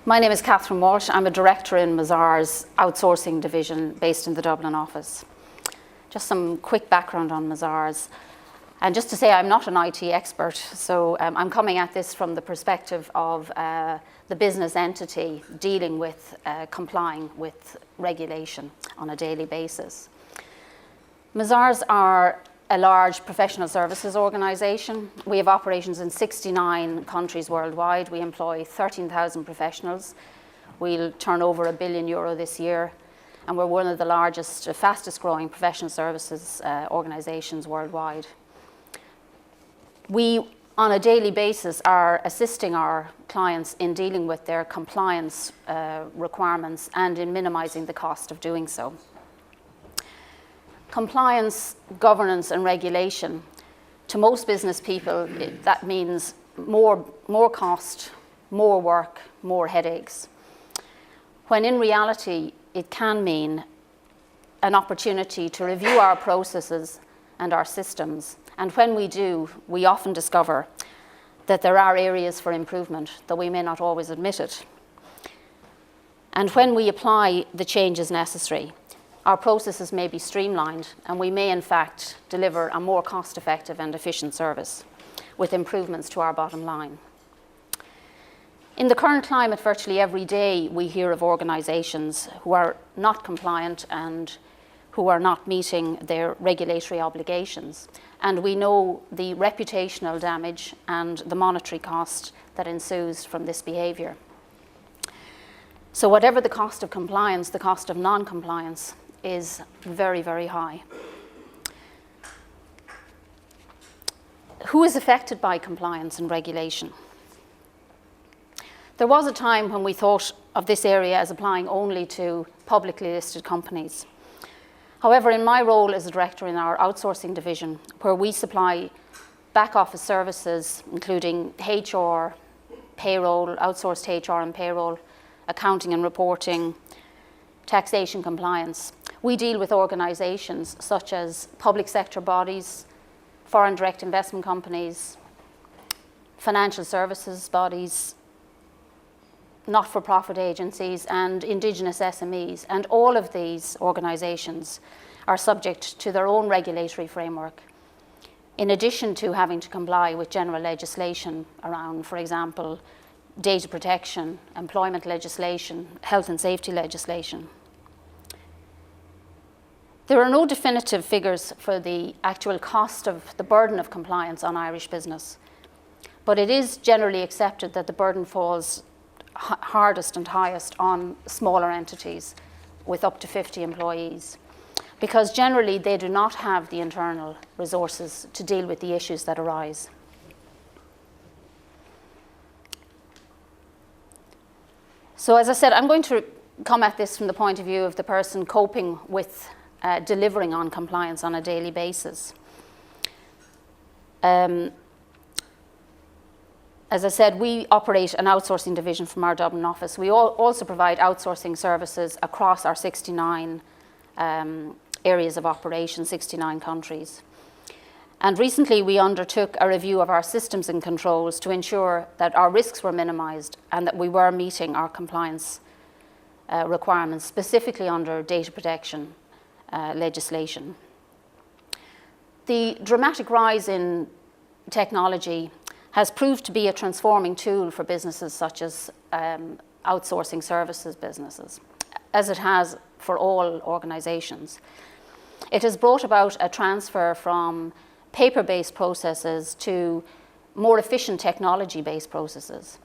My name is Catherine Walsh. I'm a director in Mazars outsourcing division based in the Dublin office. Just some quick background on Mazars. And just to say, I'm not an IT expert, so I'm coming at this from the perspective of the business entity dealing with complying with regulation on a daily basis. Mazars are a large professional services organisation. We have operations in 69 countries worldwide. We employ 13,000 professionals. We'll turn over €1 billion this year, and we're one of the largest, fastest growing professional services organisations worldwide. We, on a daily basis, are assisting our clients in dealing with their compliance requirements and in minimising the cost of doing so. Compliance, governance and regulation, to most business people, that means more cost, more work, more headaches. When in reality, it can mean an opportunity to review our processes and our systems. And when we do, we often discover that there are areas for improvement, though we may not always admit it. And when we apply the changes necessary, our processes may be streamlined, and we may in fact deliver a more cost-effective and efficient service with improvements to our bottom line. In the current climate, virtually every day we hear of organisations who are not compliant and who are not meeting their regulatory obligations. And we know the reputational damage and the monetary cost that ensues from this behaviour. So whatever the cost of compliance, the cost of non-compliance is very, very high. Who is affected by compliance and regulation? There was a time when we thought of this area as applying only to publicly listed companies. However, in my role as a director in our outsourcing division, where we supply back office services, including HR, payroll, outsourced HR and payroll, accounting and reporting, taxation compliance, we deal with organisations such as public sector bodies, foreign direct investment companies, financial services bodies, not-for-profit agencies and indigenous SMEs. And all of these organisations are subject to their own regulatory framework, in addition to having to comply with general legislation around, for example, data protection, employment legislation, health and safety legislation. There are no definitive figures for the actual cost of the burden of compliance on Irish business, but it is generally accepted that the burden falls hardest and highest on smaller entities with up to 50 employees, because generally they do not have the internal resources to deal with the issues that arise. So as I said, I'm going to come at this from the point of view of the person coping with delivering on compliance on a daily basis. As I said, we operate an outsourcing division from our Dublin office. We also provide outsourcing services across our 69 areas of operation, 69 countries. And recently we undertook a review of our systems and controls to ensure that our risks were minimised and that we were meeting our compliance requirements, specifically under data protection legislation. The dramatic rise in technology has proved to be a transforming tool for businesses such as outsourcing services businesses, as it has for all organisations. It has brought about a transfer from paper-based processes to more efficient technology-based processes.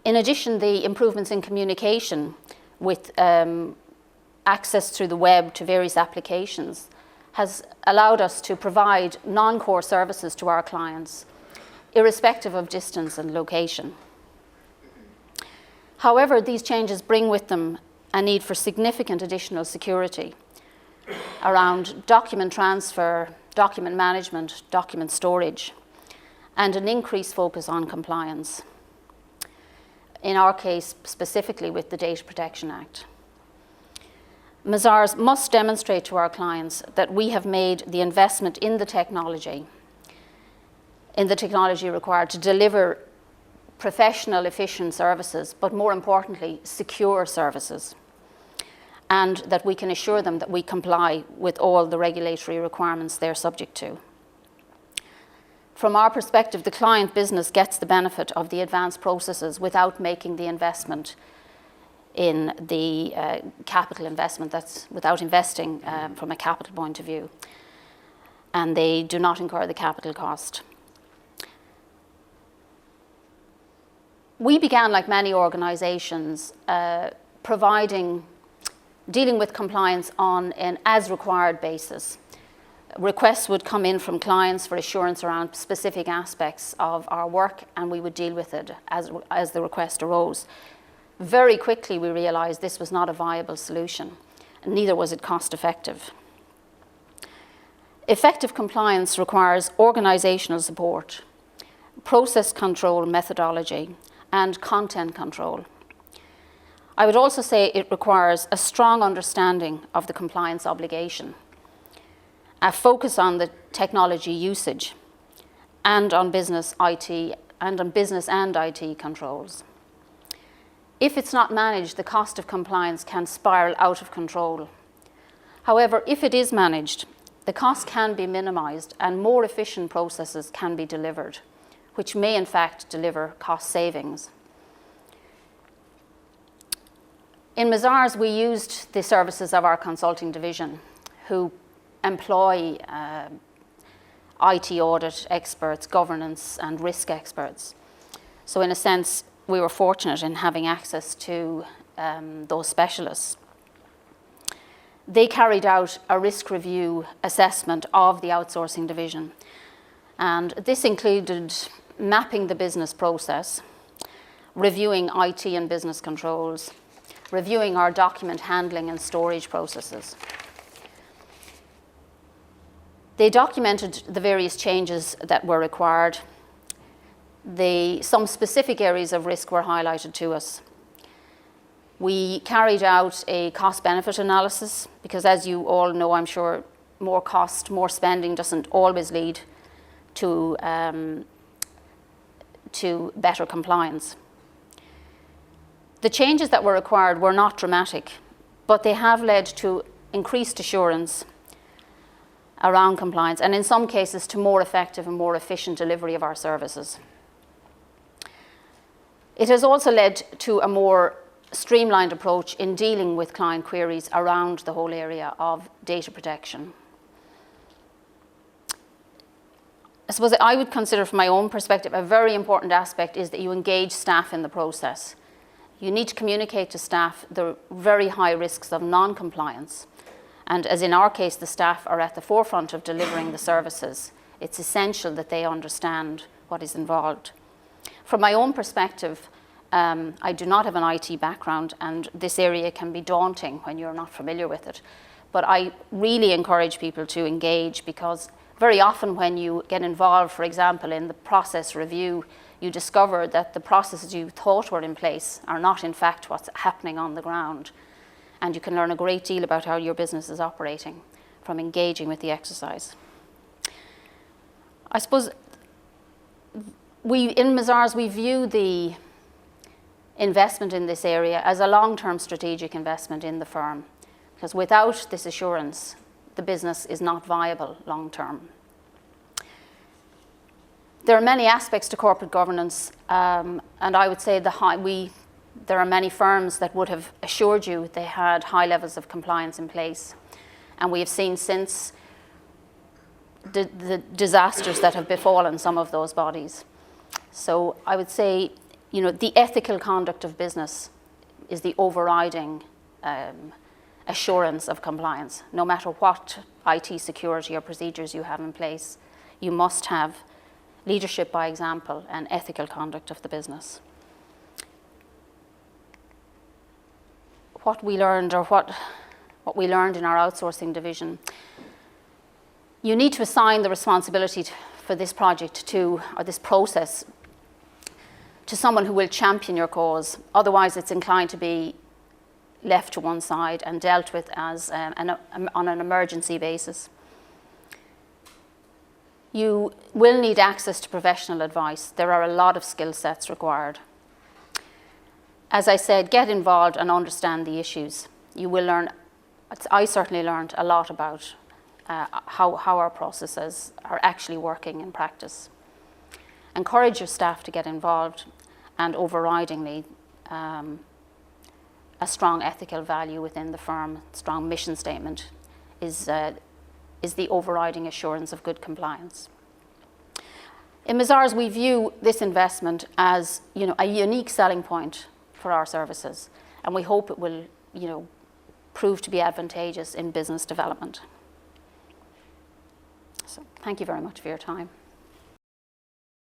In addition, the improvements in communication with access through the web to various applications has allowed us to provide non-core services to our clients, irrespective of distance and location. However, these changes bring with them a need for significant additional security around document transfer, document management, document storage, and an increased focus on compliance. In our case, specifically with the Data Protection Act. Mazars must demonstrate to our clients that we have made the investment in the technology required to deliver professional, efficient services, but more importantly, secure services, and that we can assure them that we comply with all the regulatory requirements they're subject to. From our perspective, the client business gets the benefit of the advanced processes without making the investment in the capital investment, that's without investing from a capital point of view, and they do not incur the capital cost. We began, like many organisations, dealing with compliance on an as-required basis. Requests would come in from clients for assurance around specific aspects of our work, and we would deal with it as the request arose. Very quickly, we realised this was not a viable solution, and neither was it cost-effective. Effective compliance requires organisational support, process control methodology, and content control. I would also say it requires a strong understanding of the compliance obligation, a focus on the technology usage, and on business IT and IT controls. If it's not managed, the cost of compliance can spiral out of control. However, if it is managed, the cost can be minimised and more efficient processes can be delivered, which may in fact deliver cost savings. In Mazars, we used the services of our consulting division, who employ IT audit experts, governance and risk experts. So in a sense, we were fortunate in having access to those specialists. They carried out a risk review assessment of the outsourcing division, and this included mapping the business process, reviewing IT and business controls, reviewing our document handling and storage processes. They documented the various changes that were required. Some specific areas of risk were highlighted to us. We carried out a cost-benefit analysis because, as you all know, I'm sure, more cost, more spending doesn't always lead to better compliance. The changes that were required were not dramatic, but they have led to increased assurance around compliance, and in some cases to more effective and more efficient delivery of our services. It has also led to a more streamlined approach in dealing with client queries around the whole area of data protection. I suppose I would consider, from my own perspective, a very important aspect is that you engage staff in the process. You need to communicate to staff the very high risks of non-compliance. And as in our case, the staff are at the forefront of delivering the services. It's essential that they understand what is involved. From my own perspective, I do not have an IT background, and this area can be daunting when you're not familiar with it. But I really encourage people to engage, because very often when you get involved, for example, in the process review, you discover that the processes you thought were in place are not in fact what's happening on the ground. And you can learn a great deal about how your business is operating from engaging with the exercise. I suppose in Mazars, we view the investment in this area as a long-term strategic investment in the firm, because without this assurance, the business is not viable long-term. There are many aspects to corporate governance, and I would say there are many firms that would have assured you they had high levels of compliance in place. And we have seen since the disasters that have befallen some of those bodies. So I would say, the ethical conduct of business is the overriding assurance of compliance. No matter what IT security or procedures you have in place, you must have leadership by example and ethical conduct of the business. What we learned, or what we learned in our outsourcing division, you need to assign the responsibility for this project or this process to someone who will champion your cause. Otherwise, it's inclined to be left to one side and dealt with as on an emergency basis. You will need access to professional advice. There are a lot of skill sets required. As I said, get involved and understand the issues. You will learn, I certainly learned a lot about how our processes are actually working in practice. Encourage your staff to get involved, and overridingly, a strong ethical value within the firm, strong mission statement is the overriding assurance of good compliance. In Mazars, we view this investment as, a unique selling point for our services, and we hope it will, prove to be advantageous in business development. So, thank you very much for your time.